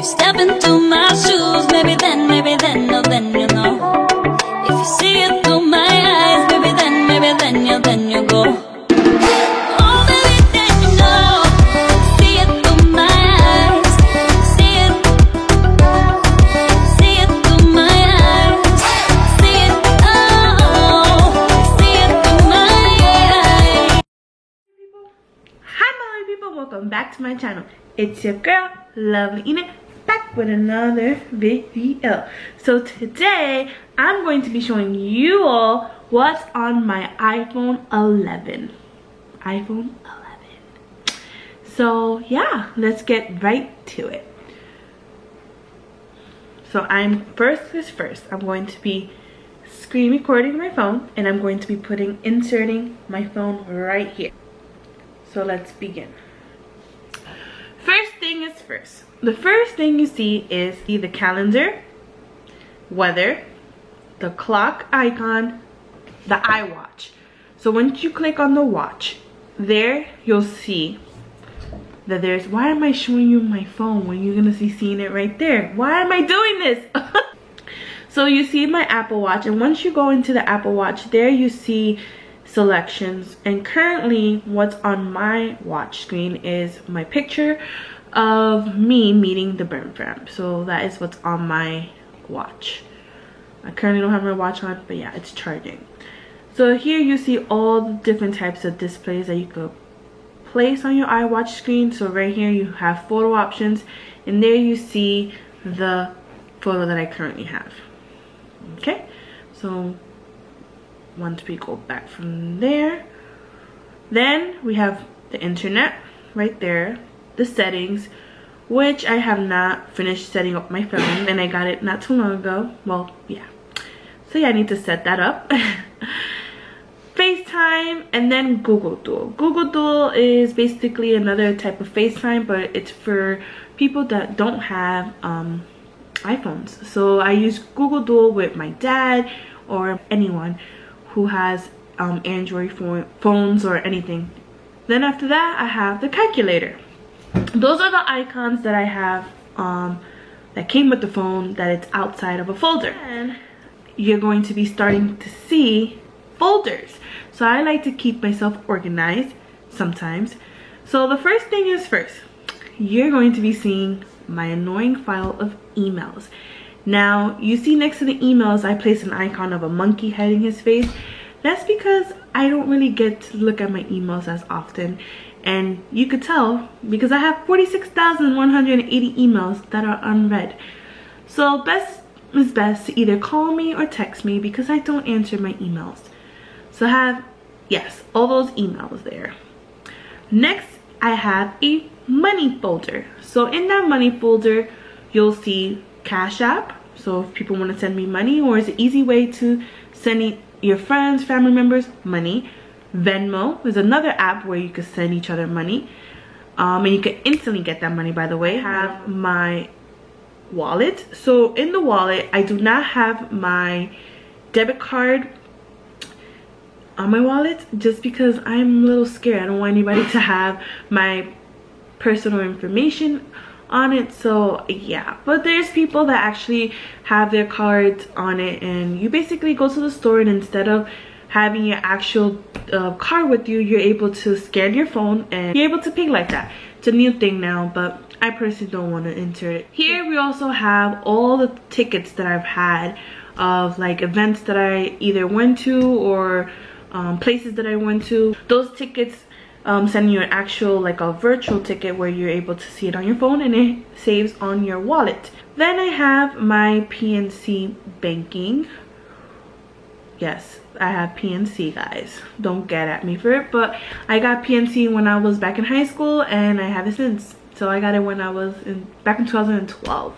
step into my shoes, maybe then, no, then you know. If you see it through my eyes, maybe then you go. Oh baby, then you know. See it through my eyes. See it through my eyes. See it, oh, see it through my eyes. Hi my people, welcome back to my channel. It's your girl, Lovely Enid, back with another video. So today, I'm going to be showing you all what's on my iPhone 11. iPhone 11. So yeah, let's get right to it. So first things first, I'm going to be screen recording my phone, and I'm going to be inserting my phone right here. So let's begin. First thing is first. The first thing you see is the calendar, weather, the clock icon, the iWatch. So once you click on the watch, there you'll see that there's, why am I showing you my phone when you're gonna seeing it right there? Why am I doing this? So you see my Apple Watch, and once you go into the Apple Watch, there you see selections, and currently what's on my watch screen is my picture of me meeting the burn fam. So that is what's on my watch. I currently don't have my watch on, but yeah, it's charging. So here you see all the different types of displays that you could place on your iWatch screen. So right here you have photo options, and there you see the photo that I currently have. Okay, so once we go back from there, then we have the internet right there, the settings, which I have not finished setting up my phone, and I got it not too long ago. Well, yeah, so yeah, I need to set that up. FaceTime, and then Google Duo. Google Duo is basically another type of FaceTime, but it's for people that don't have iPhones. So I use Google Duo with my dad or anyone who has Android phones or anything. Then after that, I have the calculator. Those are the icons that I have that came with the phone, that it's outside of a folder. And you're going to be starting to see folders. So I like to keep myself organized sometimes. So the first thing is first, you're going to be seeing my annoying file of emails. Now, you see next to the emails, I place an icon of a monkey hiding his face. That's because I don't really get to look at my emails as often. And you could tell because I have 46,180 emails that are unread. So best is best to either call me or text me because I don't answer my emails. So I have, yes, all those emails there. Next, I have a money folder. So in that money folder, you'll see Cash App. So if people want to send me money, or it's an easy way to send your friends, family members money. Venmo is another app where you can send each other money. And you can instantly get that money, by the way. I have my wallet. So in the wallet, I do not have my debit card on my wallet just because I'm a little scared. I don't want anybody to have my personal information on it. So yeah, but there's people that actually have their cards on it, and you basically go to the store, and instead of having your actual card with you, you're able to scan your phone and you're able to pay like that. It's a new thing now, but I personally don't want to enter it. Here we also have all the tickets that I've had of like events that I either went to or places that I went to. Those tickets send you an actual, like a virtual ticket where you're able to see it on your phone, and it saves on your wallet. Then I have my PNC banking. Yes, I have PNC, guys. Don't get at me for it, but I got PNC when I was back in high school, and I have it since. So I got it when I was back in 2012,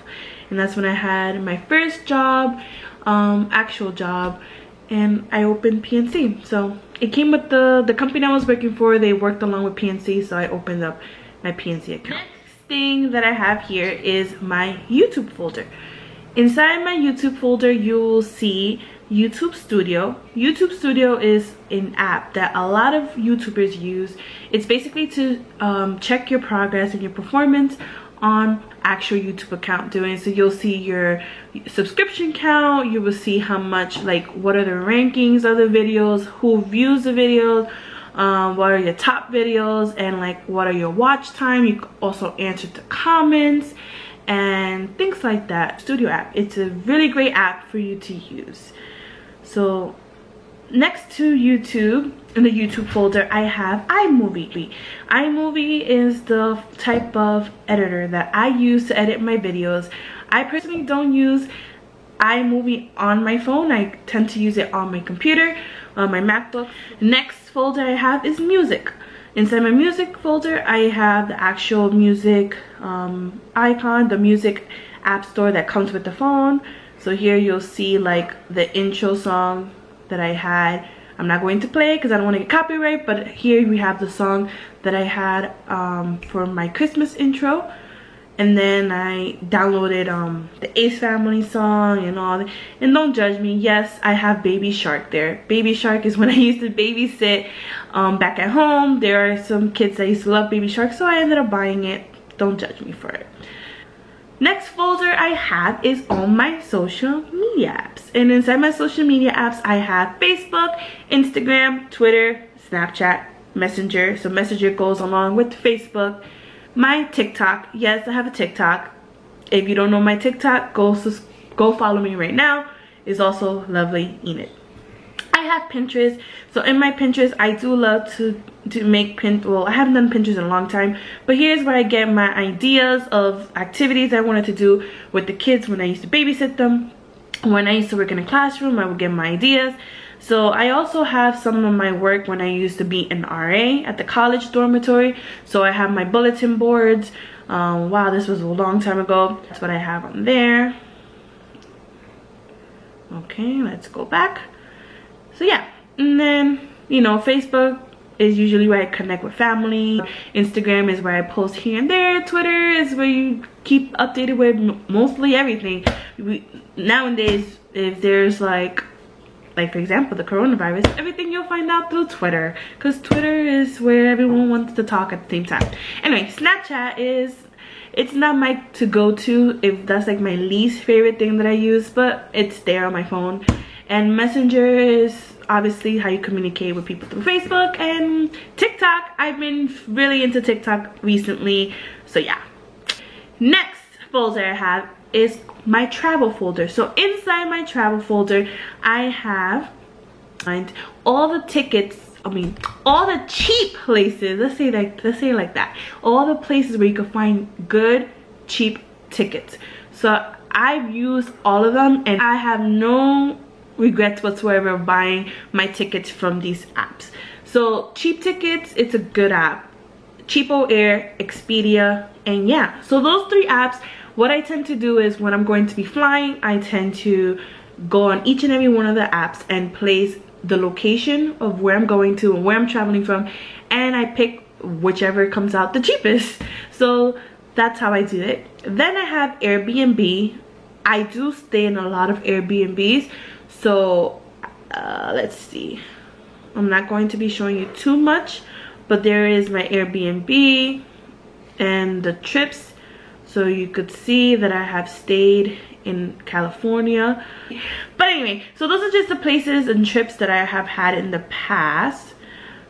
and that's when I had my first job, actual job, and I opened PNC. So it came with the company I was working for. They worked along with PNC, so I opened up my PNC account. Next thing that I have here is my YouTube folder. Inside my YouTube folder, you'll see YouTube Studio. YouTube Studio is an app that a lot of YouTubers use. It's basically to check your progress and your performance on actual YouTube account doing. So you'll see your subscription count, you will see how much, like what are the rankings of the videos, who views the videos, what are your top videos, and like what are your watch time. You can also answer the comments and things like that. Studio app, it's a really great app for you to use. So next to YouTube, in the YouTube folder, I have iMovie. iMovie is the type of editor that I use to edit my videos. I personally don't use iMovie on my phone. I tend to use it on my computer, on my MacBook. Next folder I have is music. Inside my music folder, I have the actual music icon, the music app store that comes with the phone. So here you'll see like the intro song that I had. I'm not going to play it because I don't want to get copyright, but here we have the song that I had for my Christmas intro. And then I downloaded the Ace Family song and all that. And don't judge me, yes, I have Baby Shark there. Baby Shark is when I used to babysit back at home. There are some kids that used to love Baby Shark, so I ended up buying it. Don't judge me for it. Next folder I have is all my social media apps. And inside my social media apps, I have Facebook, Instagram, Twitter, Snapchat, Messenger. So Messenger goes along with Facebook. My TikTok, yes, I have a TikTok. If you don't know my TikTok, go follow me right now. It's also Lovely Enid. I have Pinterest. So in my Pinterest, I do love to make well, I haven't done Pinterest in a long time, but here's where I get my ideas of activities I wanted to do with the kids when I used to babysit them. When I used to work in a classroom, I would get my ideas. So I also have some of my work when I used to be an RA at the college dormitory. So I have my bulletin boards. Wow, this was a long time ago. That's what I have on there. Okay, let's go back. So yeah, and then, you know, Facebook is usually where I connect with family. Instagram is where I post here and there. Twitter is where you keep updated with mostly everything. Nowadays, if there's like for example, the coronavirus, everything you'll find out through Twitter, because Twitter is where everyone wants to talk at the same time. Anyway, Snapchat it's not my to-go-to, if that's like my least favorite thing that I use, but it's there on my phone. And Messenger is obviously how you communicate with people through Facebook. And TikTok, I've been really into TikTok recently, so yeah. Next folder I have is my travel folder. So inside my travel folder, I have all the tickets, all the cheap places, let's say it like that, all the places where you can find good cheap tickets. So I've used all of them and I have no regrets whatsoever of buying my tickets from these apps. So Cheap Tickets, it's a good app. Cheapo Air, Expedia, and yeah, so those three apps. What I tend to do is when I'm going to be flying, I tend to go on each and every one of the apps and place the location of where I'm going to and where I'm traveling from, and I pick whichever comes out the cheapest. So that's how I do it. Then I have Airbnb. I do stay in a lot of Airbnbs. So let's see. I'm not going to be showing you too much, but there is my Airbnb and the trips. So you could see that I have stayed in California. But anyway, so those are just the places and trips that I have had in the past.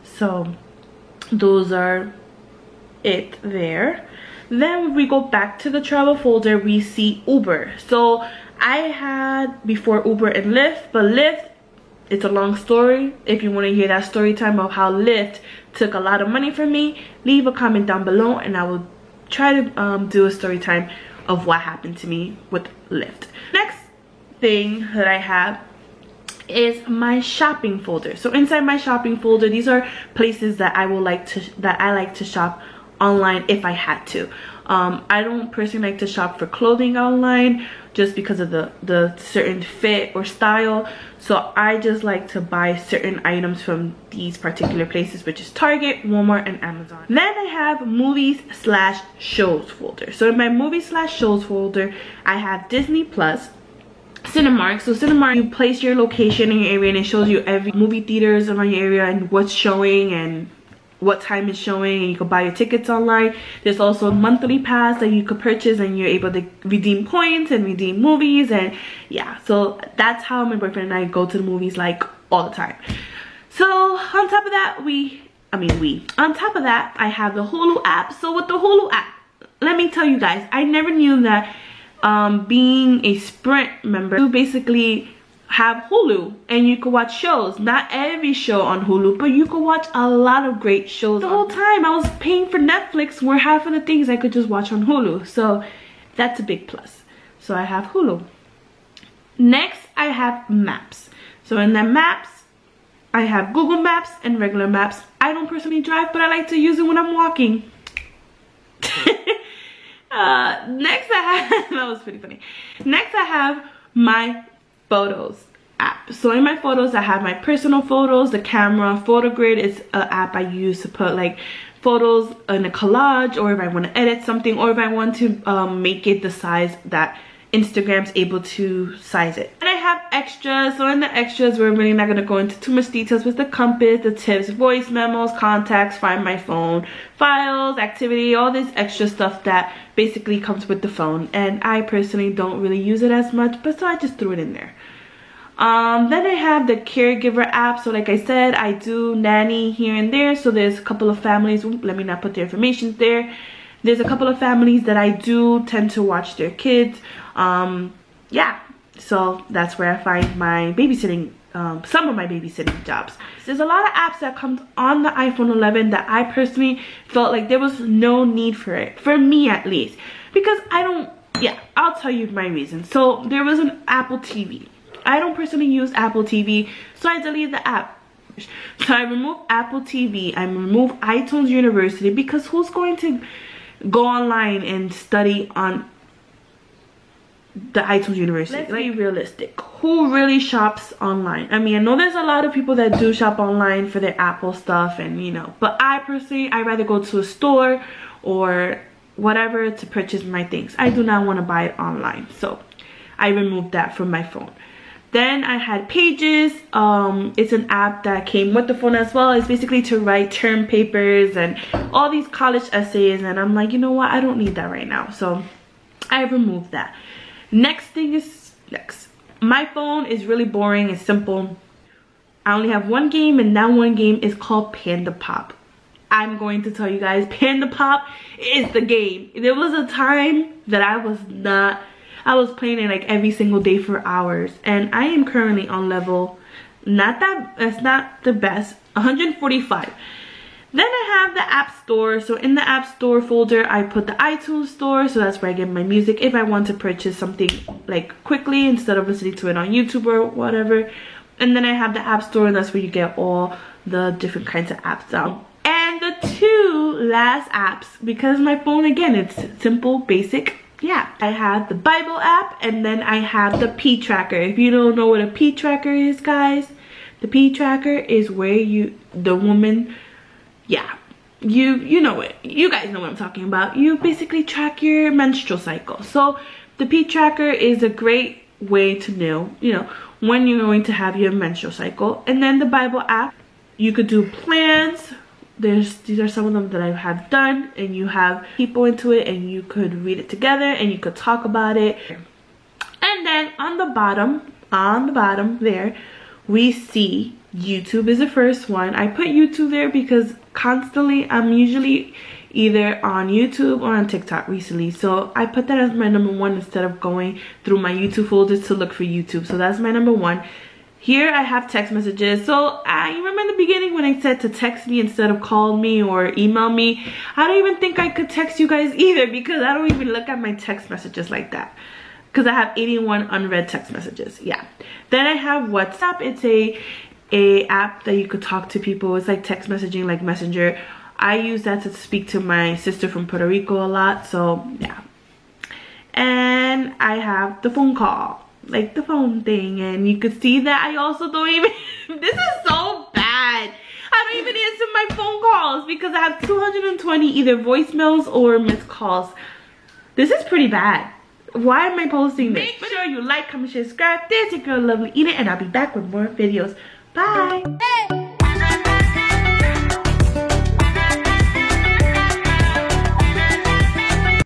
So those are it there. Then when we go back to the travel folder, we see Uber. So I had before Uber and Lyft, but Lyft, it's a long story. If you want to hear that story time of how Lyft took a lot of money from me, leave a comment down below and I will try to do a story time of what happened to me with Lyft. Next thing that I have is my shopping folder. So inside my shopping folder, these are places that I like to shop online if I had to. I don't personally like to shop for clothing online just because of the certain fit or style. So I just like to buy certain items from these particular places, which is Target, Walmart, and Amazon. Then I have movies/shows folder. So in my movies/shows folder, I have Disney Plus, Cinemark. So Cinemark, you place your location in your area and it shows you every movie theaters around your area and what's showing and what time it's showing, and you can buy your tickets online. There's also a monthly pass that you could purchase, and you're able to redeem points and redeem movies. And yeah, so that's how my boyfriend and I go to the movies like all the time. So on top of that, on top of that, I have the Hulu app. So with the Hulu app, let me tell you guys, I never knew that being a Sprint member, you basically have Hulu and you can watch shows. Not every show on Hulu, but you can watch a lot of great shows. The whole time I was paying for Netflix, where half of the things I could just watch on Hulu. So that's a big plus. So I have Hulu. Next, I have Maps. So in the Maps, I have Google Maps and regular Maps. I don't personally drive, but I like to use it when I'm walking. Next I have, that was pretty funny. Next I have my Photos app. So in my photos, I have my personal photos, the camera. PhotoGrid is an app I use to put like photos in a collage, or if I want to edit something, or if I want to make it the size that Instagram's able to size it. And I have extras. So in the extras, we're really not going to go into too much details, with the compass, the tips, voice memos, contacts, find my phone, files, activity, all this extra stuff that basically comes with the phone. And I personally don't really use it as much, but so I just threw it in there. Then I have the caregiver app. So like I said, I do nanny here and there. So there's a couple of families, let me not put their information there. There's a couple of families that I do tend to watch their kids. Yeah, so that's where I find my babysitting, some of my babysitting jobs. There's a lot of apps that come on the iPhone 11 that I personally felt like there was no need for it, for me at least, because I don't, yeah, I'll tell you my reason. So there was an Apple TV. I don't personally use Apple TV, so I deleted the app. So I removed Apple TV, I removed iTunes University, because who's going to go online and study on the iTunes University? Let's be realistic. Who really shops online? I mean, I know there's a lot of people that do shop online for their Apple stuff, and you know, but I personally, I'd rather go to a store or whatever to purchase my things. I do not want to buy it online, so I removed that from my phone. Then I had Pages. It's an app that came with the phone as well. It's basically to write term papers and all these college essays, and I'm like, you know what, I don't need that right now, so I removed that. Next thing is my phone is really boring. It's simple. I only have one game, and that one game is called Panda Pop. I'm going to tell you guys, Panda Pop is the game. There was a time that I was playing it like every single day for hours, and I am currently on level, that's not the best, 145. Then I have the App Store. So in the App Store folder, I put the iTunes Store. So that's where I get my music if I want to purchase something like quickly instead of listening to it on YouTube or whatever. And then I have the App Store, and that's where you get all the different kinds of apps down. And the two last apps, because my phone, again, it's simple, basic. Yeah, I have the Bible app, and then I have the P Tracker. If you don't know what a P Tracker is, guys, the P Tracker is where the woman, yeah, you know it. You guys know what I'm talking about. You basically track your menstrual cycle. So the P Tracker is a great way to know, you know, when you're going to have your menstrual cycle. And then the Bible app, you could do plans. These are some of them that I have done, and you have people into it, and you could read it together, and you could talk about it. And then on the bottom there, we see YouTube is the first one. I put YouTube there because constantly I'm usually either on YouTube or on TikTok recently, so I put that as my #1 instead of going through my YouTube folders to look for YouTube. So that's my #1. Here I have text messages. So I remember in the beginning when I said to text me instead of call me or email me. I don't even think I could text you guys either, because I don't even look at my text messages like that, because I have 81 unread text messages. Yeah. Then I have WhatsApp. It's a app that you could talk to people. It's like text messaging, like Messenger. I use that to speak to my sister from Puerto Rico a lot, so yeah. And I have the phone call, like the phone thing, and you could see that I also don't even this is so bad. I don't even answer my phone calls because I have 220 either voicemails or missed calls. This is pretty bad. Why am I posting this? Make sure you like, comment, share, subscribe. There's your girl Lovely Eden, and I'll be back with more videos. Bye.